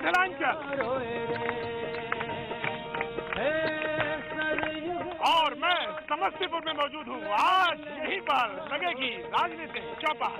ढलान चल। और मैं समस्तीपुर में मौजूद हूँ। आज यहीं पर लगेगी राजनीतिक चौपाल।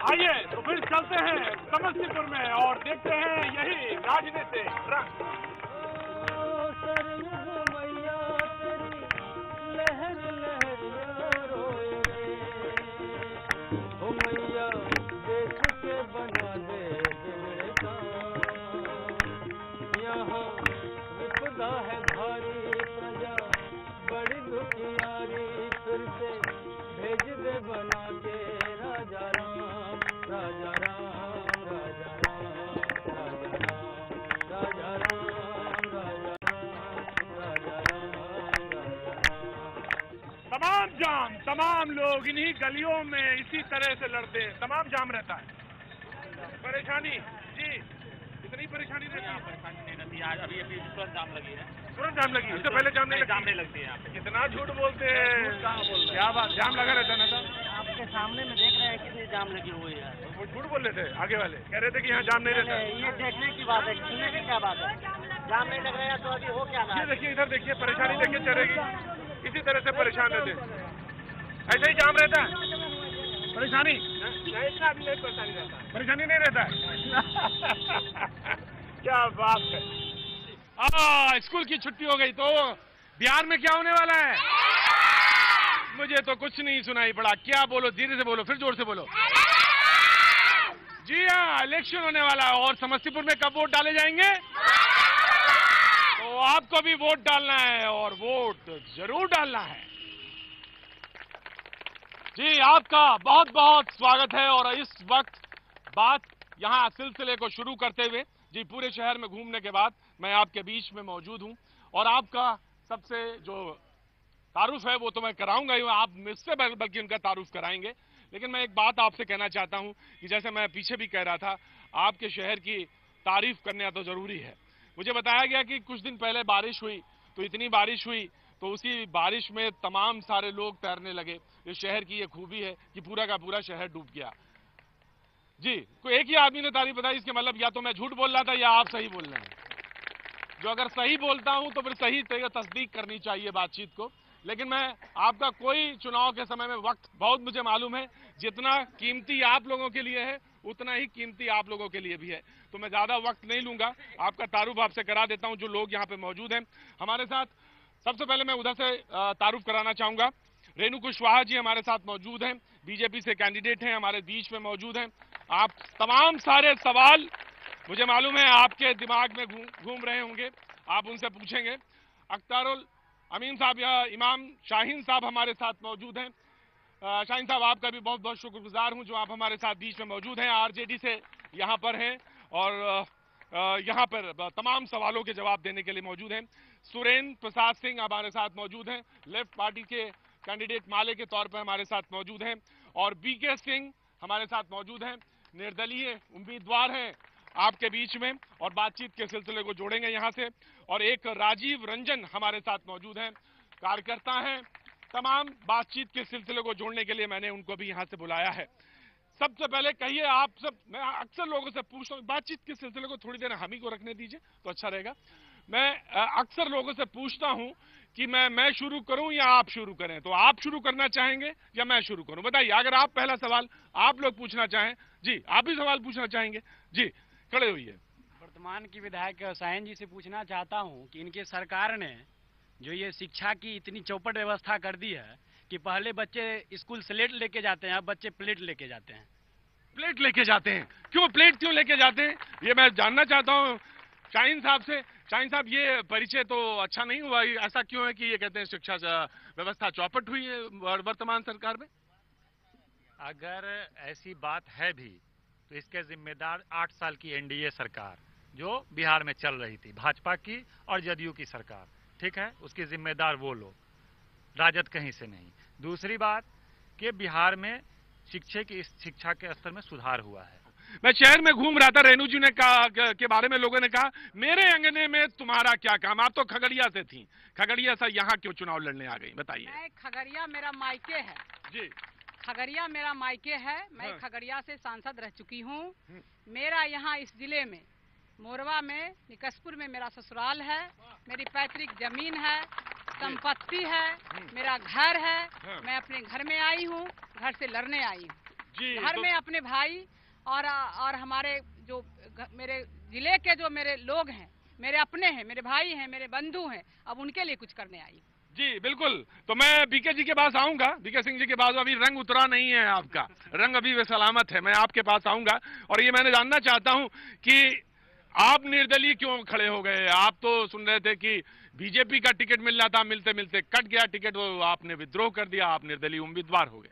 आइए तो फिर चलते हैं समस्तीपुर में और देखते हैं यही राजनीतिक रंग। है भारी प्रजा बड़ी दुखियारी, फिर से भेज दे बना के राजा राम, राजा राम, राजा राम, राजा राम, राजा राम, राजा राम, राजा राम, राजा राम। तमाम जाम, तमाम लोग इन्हीं गलियों में इसी तरह से लड़ते हैं। तमाम जाम रहता है। परेशानी जी, इतनी परेशानी रहती है? परेशानी नहीं रहती है। अभी तुरंत जाम लगी है। तुरंत जाम लगी? इससे पहले जाम नहीं लगती है यहाँ पे। इतना झूठ बोलते हैं। क्या बात, जाम लगा रहता है ना सर? आपके सामने में देख रहे हैं कितनी जाम लगी हुई है। वो झूठ बोल रहे थे आगे वाले, कह रहे थे कि यहाँ जाम नहीं रहता। ये देखने की बात है, सुनने की क्या बात है? जाम नहीं लग रहा है तो अभी हो क्या रहा है? ये देखिए, इधर देखिए, परेशानी देखिए चलेगी। इसी तरह से परेशान रहते, ऐसे ही जाम रहता है। परेशानी इतना अभी नहीं परेशानी नहीं रहता है। क्या बात है। स्कूल की छुट्टी हो गई तो बिहार में क्या होने वाला है? मुझे तो कुछ नहीं सुनाई पड़ा। क्या बोलो, धीरे से बोलो, फिर जोर से बोलो। जी हाँ, इलेक्शन होने वाला है। और समस्तीपुर में कब वोट डाले जाएंगे? तो आपको भी वोट डालना है और वोट जरूर डालना है। जी, आपका बहुत बहुत स्वागत है। और इस वक्त बात यहाँ सिलसिले को शुरू करते हुए, जी, पूरे शहर में घूमने के बाद मैं आपके बीच में मौजूद हूँ और आपका सबसे जो तारुफ है वो तो मैं कराऊंगा ही, आप मुझसे बल्कि उनका तारुफ कराएंगे। लेकिन मैं एक बात आपसे कहना चाहता हूँ कि जैसे मैं पीछे भी कह रहा था, आपके शहर की तारीफ करना तो जरूरी है। मुझे बताया गया कि कुछ दिन पहले बारिश हुई, तो इतनी बारिश हुई तो उसी बारिश में तमाम सारे लोग तैरने लगे। इस शहर की ये खूबी है कि पूरा का पूरा शहर डूब गया। जी, कोई एक ही आदमी ने तारीफ बताई, इसके मतलब या तो मैं झूठ बोल रहा था या आप सही बोल रहे हैं। जो अगर सही बोलता हूं तो फिर सही तस्दीक करनी चाहिए बातचीत को। लेकिन मैं आपका कोई चुनाव के समय में वक्त बहुत मुझे मालूम है, जितना कीमती आप लोगों के लिए है उतना ही कीमती आप लोगों के लिए भी है। तो मैं ज्यादा वक्त नहीं लूंगा, आपका तारुफ आपसे करा देता हूं। जो लोग यहाँ पे मौजूद हैं हमारे साथ, सबसे पहले मैं उधर से तारुफ कराना चाहूंगा। रेणु कुशवाहा जी हमारे साथ मौजूद हैं, बीजेपी से कैंडिडेट हैं, हमारे बीच में मौजूद हैं। आप तमाम सारे सवाल मुझे मालूम है आपके दिमाग में घूम रहे होंगे, आप उनसे पूछेंगे। अख्तारुल अमीन साहब या इमाम शाहीन साहब हमारे साथ मौजूद हैं। शाहीन साहब, आपका भी बहुत बहुत शुक्रगुजार हूं जो आप हमारे साथ बीच में मौजूद हैं, आरजेडी से यहाँ पर हैं और यहाँ पर तमाम सवालों के जवाब देने के लिए मौजूद हैं। सुरेंद्र प्रसाद सिंह हमारे साथ मौजूद हैं, लेफ्ट पार्टी के कैंडिडेट माले के तौर पर हमारे साथ मौजूद हैं। और बीके सिंह हमारे साथ मौजूद हैं, निर्दलीय उम्मीदवार हैं आपके बीच में और बातचीत के सिलसिले को जोड़ेंगे यहाँ से। और एक राजीव रंजन हमारे साथ मौजूद हैं, कार्यकर्ता हैं। तमाम बातचीत के सिलसिले को जोड़ने के लिए मैंने उनको भी यहाँ से बुलाया है। सबसे पहले कहिए आप सब, मैं अक्सर लोगों से पूछता हूँ, बातचीत के सिलसिले को थोड़ी देर हम ही को रखने दीजिए तो अच्छा रहेगा। मैं अक्सर लोगों से पूछता हूँ कि मैं शुरू करूं या आप शुरू करें, तो आप शुरू करना चाहेंगे या मैं शुरू करूं? बताइए, अगर आप पहला सवाल आप लोग पूछना चाहें। जी, आप भी सवाल पूछना चाहेंगे? जी, खड़े हुई। वर्तमान की विधायक सायन जी से पूछना चाहता हूं कि इनके सरकार ने जो ये शिक्षा की इतनी चौपट व्यवस्था कर दी है कि पहले बच्चे स्कूल स्लेट लेके जाते हैं, अब बच्चे प्लेट लेके जाते हैं। प्लेट लेके जाते हैं? क्यों प्लेट क्यों लेके जाते हैं, ये मैं जानना चाहता हूँ शाहीन साहब से। शाहीन साहब, ये परिचय तो अच्छा नहीं हुआ, ऐसा क्यों है कि ये कहते हैं शिक्षा व्यवस्था चौपट हुई है वर्तमान सरकार में? अगर ऐसी बात है भी तो इसके जिम्मेदार 8 साल की एनडीए सरकार जो बिहार में चल रही थी, भाजपा की और जदयू की सरकार, ठीक है, उसके जिम्मेदार वो लोग, राजद कहीं से नहीं। दूसरी बात कि बिहार में शिक्षा के स्तर में सुधार हुआ है। मैं शहर में घूम रहा था, रेणु जी ने कहा के बारे में लोगों ने कहा मेरे अंगने में तुम्हारा क्या काम, आप तो खगड़िया से थी, खगड़िया से यहाँ क्यों चुनाव लड़ने आ गई, बताइए। मैं खगड़िया मेरा मायके है जी, खगड़िया मेरा मायके है। मैं हाँ। खगड़िया से सांसद रह चुकी हूँ। मेरा यहाँ इस जिले में मोरवा में निकसपुर में मेरा ससुराल है, मेरी पैतृक जमीन है, संपत्ति है, मेरा घर है। हाँ। मैं अपने घर में आई हूँ, घर से लड़ने आई हूँ। जी, घर तो- में अपने भाई और हमारे जो मेरे जिले के जो मेरे लोग हैं, मेरे अपने हैं, मेरे भाई हैं, मेरे बंधु हैं, अब उनके लिए कुछ करने आई हूँ। जी बिल्कुल। तो मैं बीके जी के पास आऊंगा, बीके सिंह जी के पास। अभी रंग उतरा नहीं है आपका, रंग अभी वे सलामत है। मैं आपके पास आऊंगा और ये मैंने जानना चाहता हूं कि आप निर्दलीय क्यों खड़े हो गए। आप तो सुन रहे थे कि बीजेपी का टिकट मिल रहा था, मिलते मिलते कट गया टिकट, वो आपने विद्रोह कर दिया, आप निर्दलीय उम्मीदवार हो गए।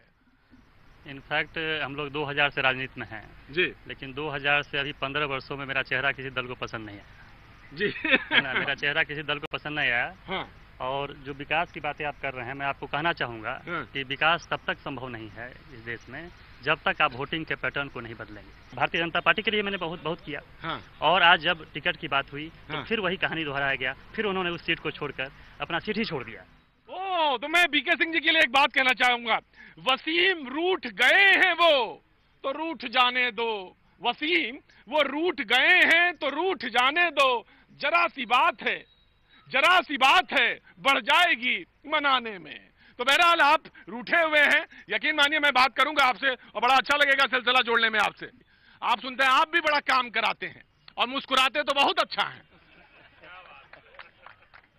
इनफैक्ट हम लोग 2000 से राजनीति में हैं जी लेकिन 2000 से अभी 15 वर्षों में मेरा चेहरा किसी दल को पसंद नहीं आया जी है ना, मेरा चेहरा किसी दल को पसंद नहीं आया। हाँ और जो विकास की बातें आप कर रहे हैं, मैं आपको कहना चाहूँगा हाँ। कि विकास तब तक संभव नहीं है इस देश में जब तक आप वोटिंग के पैटर्न को नहीं बदलेंगे। भारतीय जनता पार्टी के लिए मैंने बहुत किया हाँ और आज जब टिकट की बात हुई तो हाँ। फिर वही कहानी दोहराया गया, फिर उन्होंने उस सीट को छोड़कर अपना सीट ही छोड़ दिया। ओ, तो मैं बीके सिंह जी के लिए एक बात कहना चाहूंगा। वसीम रूठ गए हैं वो तो रूठ जाने दो, वसीम वो रूठ गए हैं तो रूठ जाने दो, जरा सी बात है, जरा सी बात है, बढ़ जाएगी मनाने में। तो बहरहाल आप रूठे हुए हैं, यकीन मानिए मैं बात करूंगा आपसे और बड़ा अच्छा लगेगा सिलसिला जोड़ने में आपसे। आप सुनते हैं आप भी बड़ा काम कराते हैं और मुस्कुराते तो बहुत अच्छा है।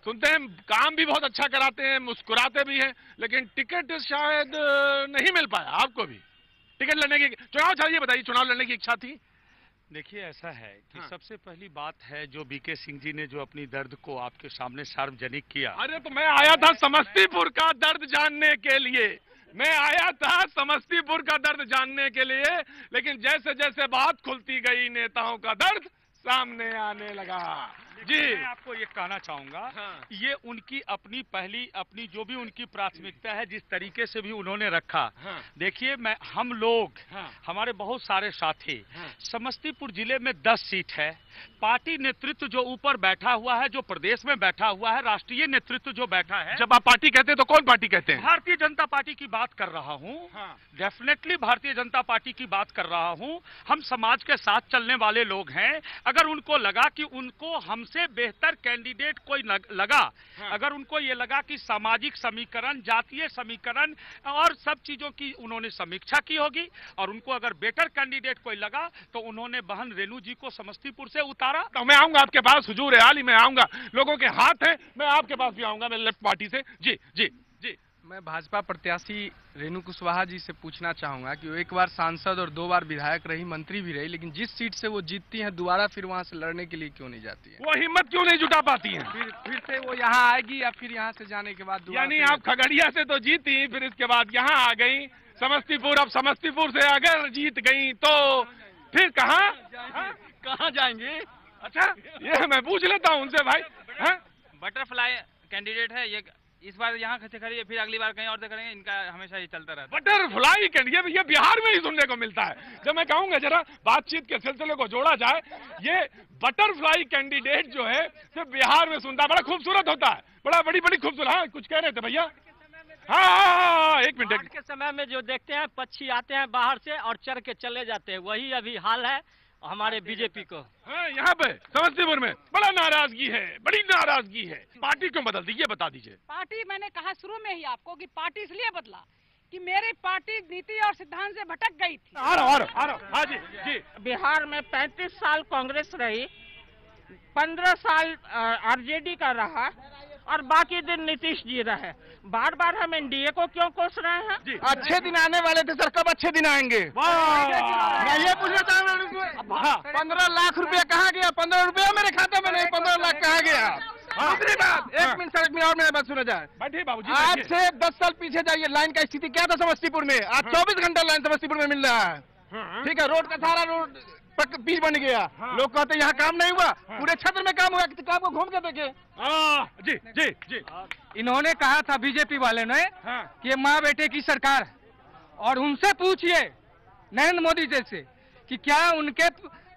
सुनते हैं काम भी बहुत अच्छा कराते हैं, मुस्कुराते भी हैं, लेकिन टिकट शायद नहीं मिल पाया आपको भी। टिकट लड़ने की चुनाव चाहिए, बताइए, चुनाव लड़ने की इच्छा थी? देखिए ऐसा है कि हाँ। सबसे पहली बात है जो बीके सिंह जी ने जो अपनी दर्द को आपके सामने सार्वजनिक किया। अरे तो मैं आया था समस्तीपुर का दर्द जानने के लिए, मैं आया था समस्तीपुर का दर्द जानने के लिए, लेकिन जैसे जैसे बात खुलती गई नेताओं का दर्द सामने आने लगा। जी मैं आपको ये कहना चाहूंगा, हाँ। ये उनकी अपनी जो भी उनकी प्राथमिकता है, जिस तरीके से भी उन्होंने रखा। हाँ। देखिए हम लोग हाँ। हमारे बहुत सारे साथी, हाँ। समस्तीपुर जिले में 10 सीट है। पार्टी नेतृत्व जो ऊपर बैठा हुआ है, जो प्रदेश में बैठा हुआ है, राष्ट्रीय नेतृत्व जो बैठा है, जब आप पार्टी कहते हैं तो कौन पार्टी कहते हैं? भारतीय जनता पार्टी की बात कर रहा हूँ। हाँ। डेफिनेटली भारतीय जनता पार्टी की बात कर रहा हूँ। हम समाज के साथ चलने वाले लोग हैं। अगर उनको लगा कि उनको हमसे बेहतर कैंडिडेट कोई लगा, हाँ। अगर उनको ये लगा कि सामाजिक समीकरण, जातीय समीकरण और सब चीजों की उन्होंने समीक्षा की होगी और उनको अगर बेटर कैंडिडेट कोई लगा तो उन्होंने बहन रेणु जी को समस्तीपुर से उतारा। तो मैं आऊंगा आपके पास, हुजूर हाल ही में आऊंगा, लोगों के हाथ हैं, मैं आपके पास भी आऊंगा, मैं लेफ्ट पार्टी से। जी जी जी। मैं भाजपा प्रत्याशी रेणु कुशवाहा जी से पूछना चाहूंगा कि वो एक बार सांसद और 2 बार विधायक रही, मंत्री भी रही, लेकिन जिस सीट से वो जीतती हैं दोबारा फिर वहां से लड़ने के लिए क्यों नहीं जाती है? वो हिम्मत क्यों नहीं जुटा पाती हैं? फिर से वो यहाँ आएगी या फिर यहाँ से जाने के बाद दोबारा यानी से- आप खगड़िया से तो जीती, फिर इसके बाद यहाँ आ गई समस्तीपुर, अब समस्तीपुर से अगर जीत गई तो फिर कहाँ कहाँ जाएंगे? अच्छा ये मैं पूछ लेता हूँ उनसे भाई। हाँ? बटरफ्लाई कैंडिडेट है ये, इस बार यहाँ से खड़ी है, फिर अगली बार कहीं और से करेंगे, इनका हमेशा ही चलता रहता है। बटरफ्लाई कैंडिडेट ये बिहार में ही सुनने को मिलता है। जब मैं कहूंगा जरा बातचीत के सिलसिले को जोड़ा जाए, ये बटरफ्लाई कैंडिडेट जो है सिर्फ बिहार में सुनता है, बड़ा खूबसूरत होता है, बड़ी खूबसूरत। हाँ कुछ कह रहे थे भैया? हाँ एक मिनट। बाढ़ के समय में जो देखते हैं पक्षी आते हैं बाहर से और चढ़ के चले जाते हैं, वही अभी हाल है हमारे बीजेपी को। हाँ यहाँ पे समस्तीपुर में बड़ा नाराजगी है, बड़ी नाराजगी है। पार्टी क्यों बदल दी ये बता दीजिए। पार्टी मैंने कहा शुरू में ही आपको कि पार्टी इसलिए बदला कि मेरी पार्टी नीति और सिद्धांत से भटक गई थी। आ रहा हाँ जी जी। बिहार में 35 साल कांग्रेस रही, 15 साल आरजेडी का रहा और बाकी दिन नीतीश जी रहे। बार बार हम एनडीए को क्यों कोस रहे हैं? अच्छे दिन आने वाले थे सर, कब अच्छे दिन आएंगे? मैं ये पूछना चाह रहा हूँ 15 लाख रुपया कहाँ गया? 15 रुपया मेरे खाते में नहीं, 15 लाख कहाँ गया? दूसरी बात, एक मिनट सर, एक मिनट और मेरी बात सुना जाए। बैठिए बाबूजी। आज से 10 साल पीछे जाइए, लाइन का स्थिति क्या था समस्तीपुर में? आज 24 घंटा लाइन समस्तीपुर में मिल रहा है। ठीक है, रोड का सारा रोड बीच बन गया। लोग कहते यहाँ काम नहीं हुआ, पूरे क्षेत्र में काम हुआ, किताब को घूम के देखे। जी जी जी। इन्होंने कहा था बीजेपी वाले ने कि माँ बेटे की सरकार, और उनसे पूछिए नरेंद्र मोदी जैसे कि क्या उनके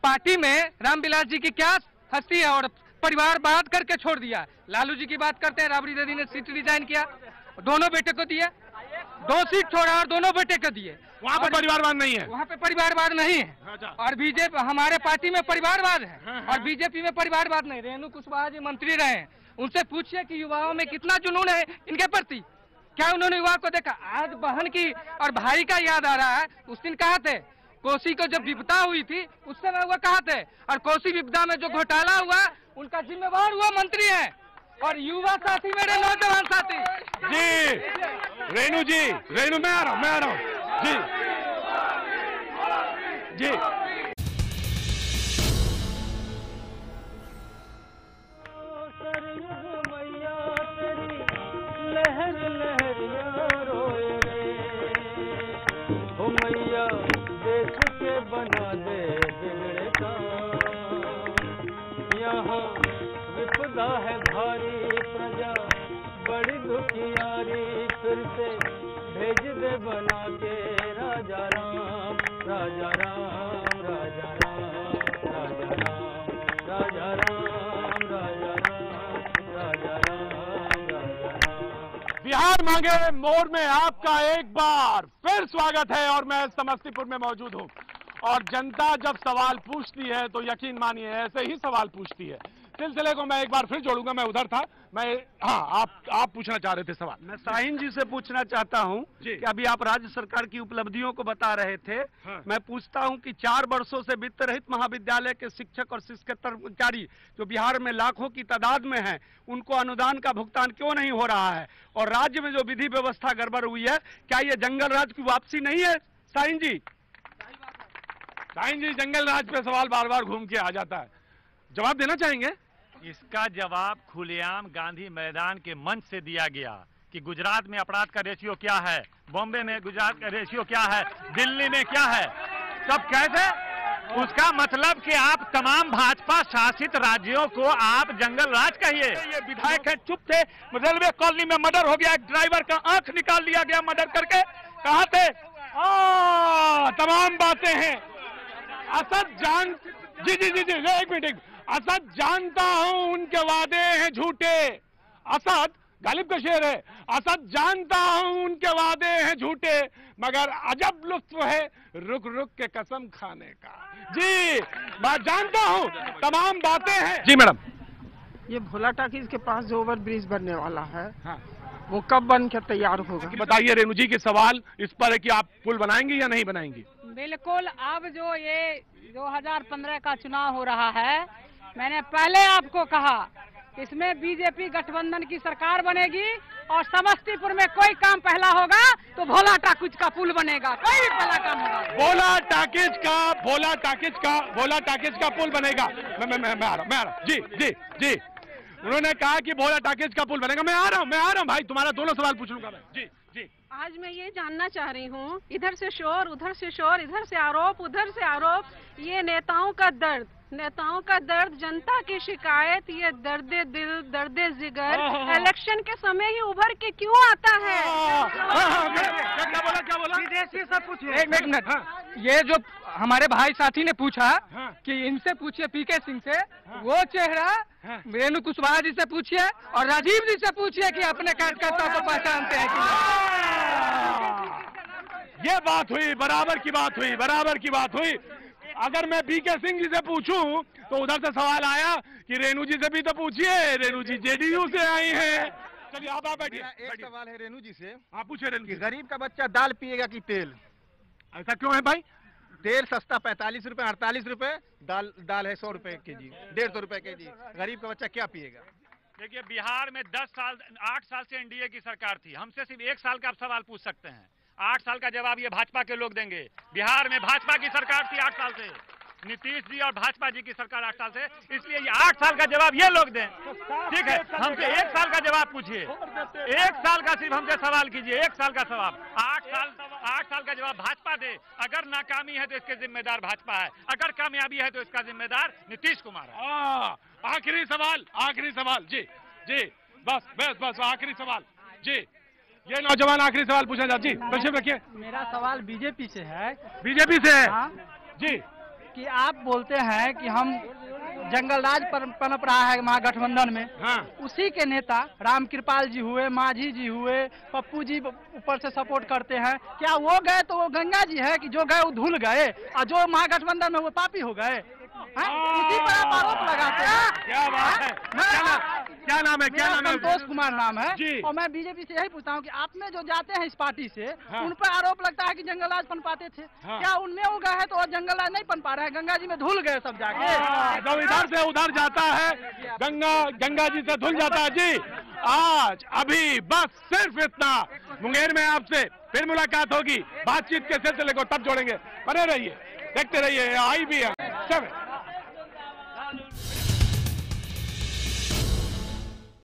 पार्टी में रामविलास जी की क्या हस्ती है और परिवार बात करके छोड़ दिया। लालू जी की बात करते हैं, राबड़ी देवी ने सीट रिजाइन किया, दोनों बेटे को दिया, 2 सीट छोड़ा और दोनों बेटे को दिए। वहाँ पे परिवारवाद नहीं है, वहाँ पे परिवारवाद नहीं है। और बीजेपी हमारे पार्टी में परिवारवाद है और बीजेपी में परिवारवाद नहीं। रेणु कुशवाहा जी मंत्री रहे हैं, उनसे पूछिए कि युवाओं में कितना जुनून है इनके प्रति, क्या उन्होंने युवा को देखा। आज बहन की और भाई का याद आ रहा है, उस दिन कहा थे कोसी को जब विपदा हुई थी उस समय वो कहा थे, और कोसी विपदा में जो घोटाला हुआ उनका जिम्मेवार हुआ मंत्री है। और युवा साथी मेरे नौजवान साथी जी, रेणु जी, रेणु मैं आ रहा हूँ जी जी। सरयुग मैया तेरी लहर लहरिया रोए रे, हो मैया देश के बना दे बिगड़े काम, यहाँ विपदा है भारी प्रजा बड़ी दुखियारी, फिर से भेज दे बना के राजा राम, राजा राम, राजा राम, राजा राम, राजा राम, राजा राम, राजा राम, राजा राम। बिहार मांगे मोड़ में आपका एक बार फिर स्वागत है और मैं समस्तीपुर में मौजूद हूं। और जनता जब सवाल पूछती है तो यकीन मानिए ऐसे ही सवाल पूछती है। सिलसिले को मैं एक बार फिर जोड़ूंगा, मैं उधर था, मैं हाँ आप पूछना चाह रहे थे सवाल। मैं शाहीन जी से पूछना चाहता हूं कि अभी आप राज्य सरकार की उपलब्धियों को बता रहे थे। हाँ। मैं पूछता हूं कि 4 वर्षों से वित्त रहित महाविद्यालय के शिक्षक और शिक्षकेतर कर्मचारी जो बिहार में लाखों की तादाद में हैं, उनको अनुदान का भुगतान क्यों नहीं हो रहा है? और राज्य में जो विधि व्यवस्था गड़बड़ हुई है, क्या ये जंगल राज की वापसी नहीं है? शाहीन जी, जंगल राज पे सवाल बार बार घूम के आ जाता है, जवाब देना चाहेंगे? इसका जवाब खुलेआम गांधी मैदान के मंच से दिया गया कि गुजरात में अपराध का रेशियो क्या है, बॉम्बे में गुजरात का रेशियो क्या है, दिल्ली में क्या है, सब कैसे? उसका मतलब कि आप तमाम भाजपा शासित राज्यों को आप जंगल राज कहिए। ये विधायक है, चुप थे। रेलवे कॉलोनी में मर्डर हो गया, एक ड्राइवर का आंख निकाल लिया गया मर्डर करके, कहाँ थे? तमाम बातें हैं। असद जान जी जी जी जी एक मिनट, असद जानता हूं उनके वादे हैं झूठे। असद गालिब का शेर है, असद जानता हूं उनके वादे हैं झूठे, मगर अजब लुत्फ है रुक रुक के कसम खाने का। जी मैं जानता हूं, तमाम बातें हैं। जी मैडम, ये भोला टाकीज के पास जो ओवर ब्रिज बनने वाला है, हाँ, वो कब बन के तैयार होगा? बताइए रेणु जी के सवाल इस पर है कि आप पुल बनाएंगी या नहीं बनाएंगी? बिल्कुल। अब जो ये 2015 का चुनाव हो रहा है, मैंने पहले आपको कहा इसमें बीजेपी गठबंधन की सरकार बनेगी और समस्तीपुर में कोई काम पहला होगा तो भोला टाकीज का पुल बनेगा, कोई भी पहला काम होगा। भोला टाकीज का पुल बनेगा। मैं आ रहा जी जी जी। उन्होंने कहा कि भोला टाकीज का पुल बनेगा। मैं आ रहा हूँ भाई, तुम्हारा दोनों सवाल पूछ लूंगा मैं। जी जी। आज मैं ये जानना चाह रही हूँ, इधर से शोर, उधर से शोर, इधर से आरोप, उधर से आरोप, ये नेताओं का दर्द, जनता की शिकायत, ये दर्द दिल, दर्द जिगर इलेक्शन के समय ही उभर के क्यों आता है? क्या बोला? विदेशी सब पूछिए। एक मिनट, ये जो हमारे भाई साथी ने पूछा कि इनसे पूछिए, पीके सिंह से, वो चेहरा रेणु कुशवाहा जी से पूछिए और राजीव जी से पूछिए कि अपने कार्यकर्ता को पहचानते हैं कि नहीं। ये बात हुई, बराबर की बात हुई। अगर मैं बीके सिंह जी से पूछूं तो उधर से सवाल आया कि रेणु जी से भी तो पूछिए, रेणु जी जेडीयू से आई हैं। चलिए आप बैठिए। एक सवाल है रेणु जी से, आप पूछे रेणु जी। गरीब का बच्चा दाल पिएगा कि तेल? ऐसा क्यों है भाई? तेल सस्ता 45 रुपए, 48 रुपए, दाल है 100 रुपए केजी, 150 रुपए केजी। गरीब का बच्चा क्या पिएगा? देखिए, बिहार में 8 साल से एनडीए की सरकार थी। हमसे सिर्फ 1 साल का आप सवाल पूछ सकते हैं। 8 साल का जवाब ये भाजपा के लोग देंगे। बिहार में भाजपा की सरकार थी 8 साल से, नीतीश जी और भाजपा जी की सरकार 8 साल से, इसलिए ये 8 साल का जवाब ये लोग दें। ठीक है, हमसे 1 साल का जवाब पूछिए, 1 साल का सिर्फ हमसे सवाल कीजिए, 1 साल का सवाल। 8 साल का जवाब भाजपा दे। अगर नाकामी है तो इसके जिम्मेदार भाजपा है, अगर कामयाबी है तो इसका जिम्मेदार नीतीश कुमार है। आखिरी सवाल जी जी, बस आखिरी सवाल जी। ये नौजवान आखिरी सवाल पूछना चाहते जी, तशरीफ रखिए। मेरा सवाल बीजेपी से है। बीजेपी से है? जी। कि आप बोलते हैं कि हम जंगल राज पनप रहा है महागठबंधन में, हाँ। उसी के नेता रामकृपाल जी हुए, माझी जी हुए, पप्पू जी ऊपर से सपोर्ट करते हैं। क्या वो गए तो वो गंगा जी है कि जो गए वो धुल गए, और जो महागठबंधन में वो पापी हो गए? उसी पर आप आरोप लगाते हैं। क्या बात है? क्या नाम है? क्या नाम है? संतोष कुमार नाम है जी। और मैं बीजेपी से यही पूछता हूँ कि आप में जो जाते हैं इस पार्टी से, हाँ। उन पर आरोप लगता है कि जंगल राज पन पाते थे। हाँ। क्या उनमें वो गए हैं तो और जंगल राज नहीं पन पा रहे हैं? गंगा जी में धुल गए सब जाके। जब इधर से उधर जाता है गंगा जी से धुल जाता है। जी आज अभी बस सिर्फ इतना। मुंगेर में आपसे फिर मुलाकात होगी, बातचीत के सिलसिले को तब जोड़ेंगे। बने रहिए, देखते रहिए IBM 7।